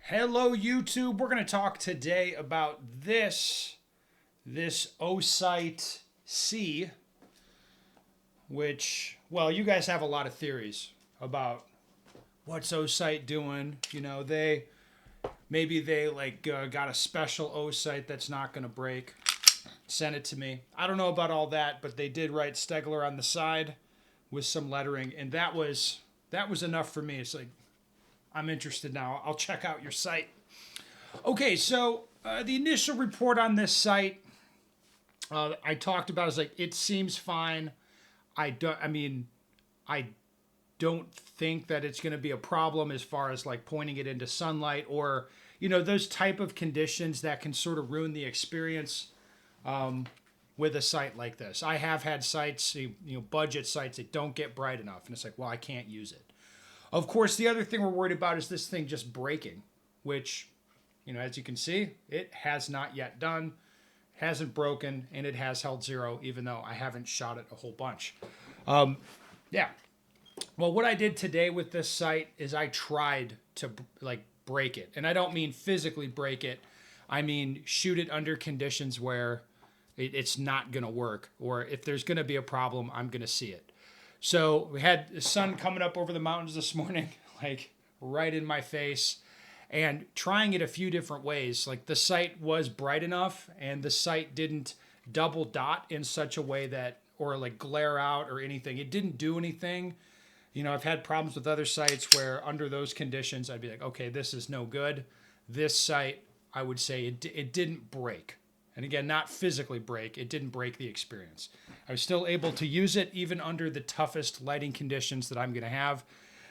Hello YouTube. We're going to talk today about this Osight C, which, well, you guys have a lot of theories about what's Osight doing. Maybe they got a special Osight that's not going to break. Send it to me. I don't know about all that, but they did write Stegler on the side with some lettering, and that was enough for me. It's like, I'm interested now. I'll check out your site. Okay, so the initial report on this site I talked about is like, it seems fine. I don't think that it's going to be a problem as far as like pointing it into sunlight or those type of conditions that can sort of ruin the experience with a site like this. I have had sites, budget sites that don't get bright enough, and it's like, well, I can't use it. Of course, the other thing we're worried about is this thing just breaking, which, as you can see, it has not yet done, hasn't broken, and it has held zero, even though I haven't shot it a whole bunch. Yeah. Well, what I did today with this site is I tried to break it. And I don't mean physically break it. I mean shoot it under conditions where it's not going to work. Or if there's going to be a problem, I'm going to see it. So we had the sun coming up over the mountains this morning, like right in my face, and trying it a few different ways. Like the site was bright enough and the site didn't double dot in such a way that, or like glare out or anything. It didn't do anything. I've had problems with other sites where under those conditions, I'd be like, okay, this is no good. This site, I would say it didn't break. And again, not physically break. It didn't break the experience. I was still able to use it even under the toughest lighting conditions that I'm going to have.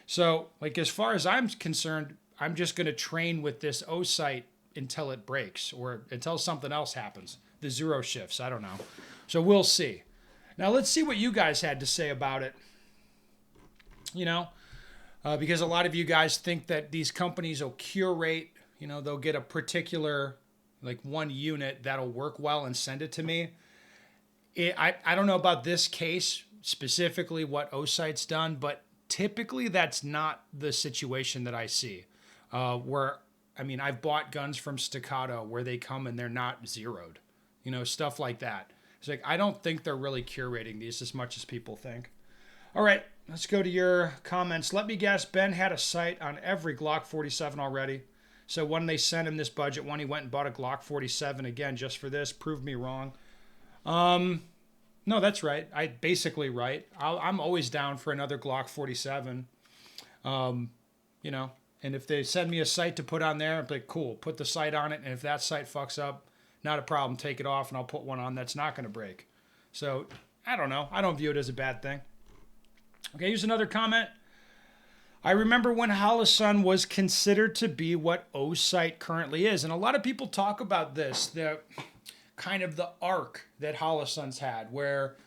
So, as far as I'm concerned, I'm just going to train with this Osight until it breaks or until something else happens. The zero shifts, I don't know. So we'll see. Now let's see what you guys had to say about it. Because a lot of you guys think that these companies will curate, they'll get a particular one unit that'll work well and send it to me. I don't know about this case specifically what Osight's done, but typically that's not the situation that I see. I've bought guns from Staccato where they come and they're not zeroed, stuff like that. It's like, I don't think they're really curating these as much as people think. All right, let's go to your comments. Let me guess, Ben had a sight on every Glock 47 already. So when they sent him this budget one, he went and bought a Glock 47 again just for this. Proved me wrong. No, that's right. Basically right. I'm always down for another Glock 47. And if they send me a sight to put on there, I'm like, cool, put the sight on it. And if that sight fucks up, not a problem. Take it off and I'll put one on that's not going to break. So I don't know. I don't view it as a bad thing. Okay, here's another comment. I remember when Holosun was considered to be what Osight currently is. And a lot of people talk about this, the kind of the arc that Holosun's had, where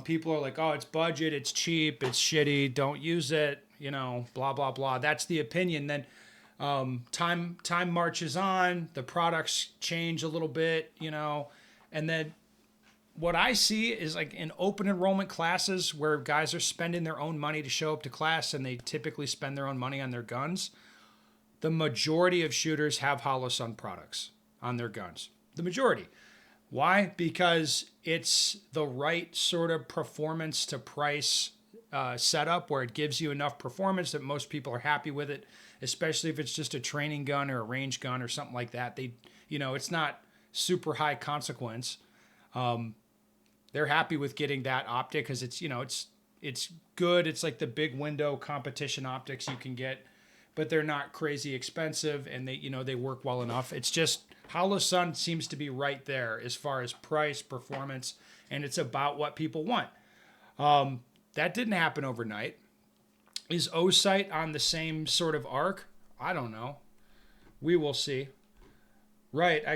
people are like, oh, it's budget, it's cheap, it's shitty, don't use it, blah, blah, blah. That's the opinion. Then time marches on, the products change a little bit, and then what I see is like in open enrollment classes where guys are spending their own money to show up to class and they typically spend their own money on their guns. The majority of shooters have Holosun products on their guns. The majority. Why? Because it's the right sort of performance to price setup where it gives you enough performance that most people are happy with it, especially if it's just a training gun or a range gun or something like that. It's not super high consequence. They're happy with getting that optic because it's good. It's like the big window competition optics you can get, but they're not crazy expensive and they work well enough. It's just Holosun seems to be right there as far as price, performance, and it's about what people want. That didn't happen overnight. Is Osight on the same sort of arc? I don't know. We will see. Right. I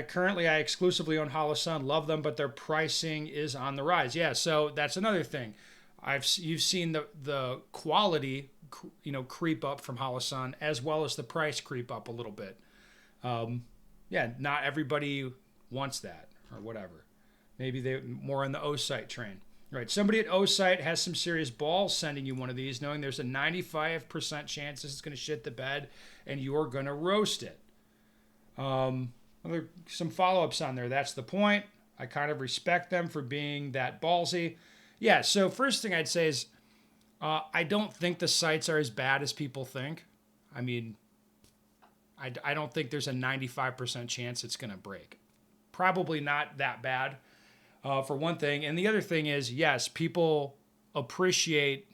exclusively own Holosun, love them, but their pricing is on the rise. Yeah, so that's another thing. You've seen the quality, creep up from Holosun as well as the price creep up a little bit. Not everybody wants that or whatever. Maybe they're more on the Osight train. Right. Somebody at Osight has some serious balls sending you one of these, knowing there's a 95% chance this is going to shit the bed and you're going to roast it. Some follow-ups on there. That's the point. I kind of respect them for being that ballsy. Yeah, so first thing I'd say is I don't think the sites are as bad as people think. I mean, I don't think there's a 95% chance it's going to break. Probably not that bad, for one thing. And the other thing is, yes, people appreciate,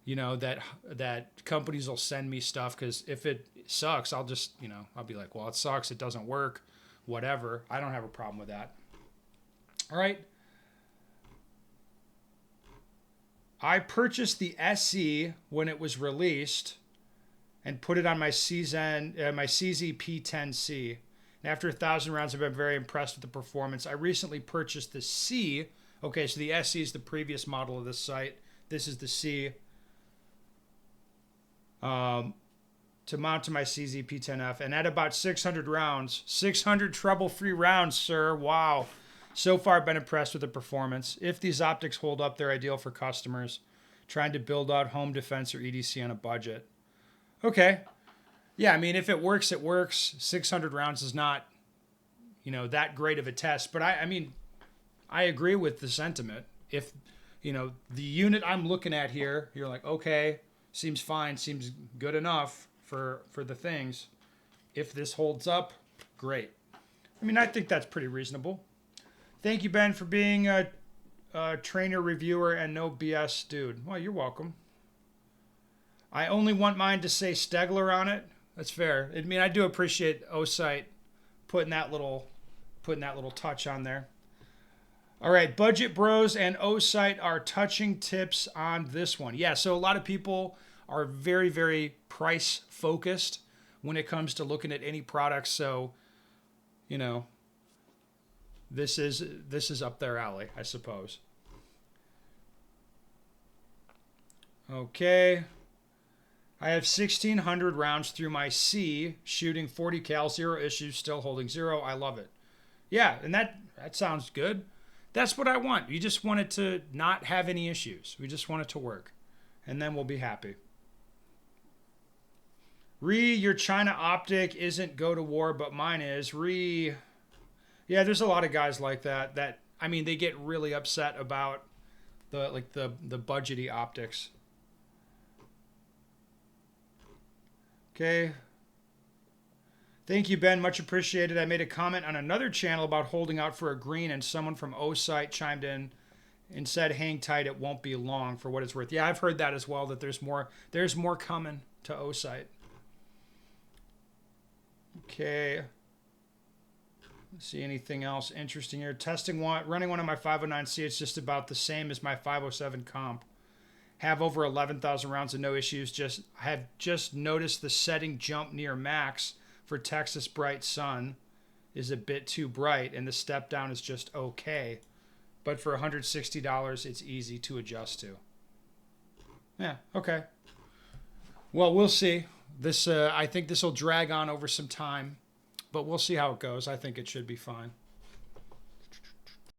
that companies will send me stuff, because if it sucks, I'll just, I'll be like, well, it sucks. It doesn't work. Whatever. I don't have a problem with that. All right. I purchased the SE when it was released and put it on my CZ P10C. And after 1,000 rounds, I've been very impressed with the performance. I recently purchased the C. Okay, so the SE is the previous model of this site. This is the C. To mount to my CZ P10F. And at about 600 rounds, 600 trouble-free rounds, sir. Wow. So far, I've been impressed with the performance. If these optics hold up, they're ideal for customers trying to build out home defense or EDC on a budget. Okay. Yeah, I mean, if it works, it works. 600 rounds is not, that great of a test. But I mean, I agree with the sentiment. If, the unit I'm looking at here, you're like, okay, seems fine, seems good enough for the things. If this holds up, great. I mean, I think that's pretty reasonable. Thank you, Ben, for being a trainer, reviewer, and no BS dude. Well, you're welcome. I only want mine to say Stegler on it. That's fair. I mean, I do appreciate Osight putting that little touch on there. All right, Budget Bros and Osight are touching tips on this one. Yeah, so a lot of people are very, very price focused when it comes to looking at any products. So, this is up their alley, I suppose. Okay. I have 1,600 rounds through my C, shooting 40 cal, 0 issues, still holding 0. I love it. Yeah, and that sounds good. That's what I want. You just want it to not have any issues. We just want it to work. And then we'll be happy. Your China optic isn't go to war, but mine is. Yeah, there's a lot of guys like that. I mean, they get really upset about the budgety optics. Okay. Thank you, Ben. Much appreciated. I made a comment on another channel about holding out for a green, and someone from Osight chimed in and said, hang tight, it won't be long, for what it's worth. Yeah, I've heard that as well, that there's more coming to Osight. Okay. Let's see anything else interesting here. Running one of my 509C, it's just about the same as my 507 comp. Have over 11,000 rounds and no issues. Have just noticed the setting jump near max for Texas Bright Sun is a bit too bright, and the step down is just okay. But for $160, it's easy to adjust to. Yeah, okay. Well, we'll see. I think this will drag on over some time, but we'll see how it goes. I think it should be fine.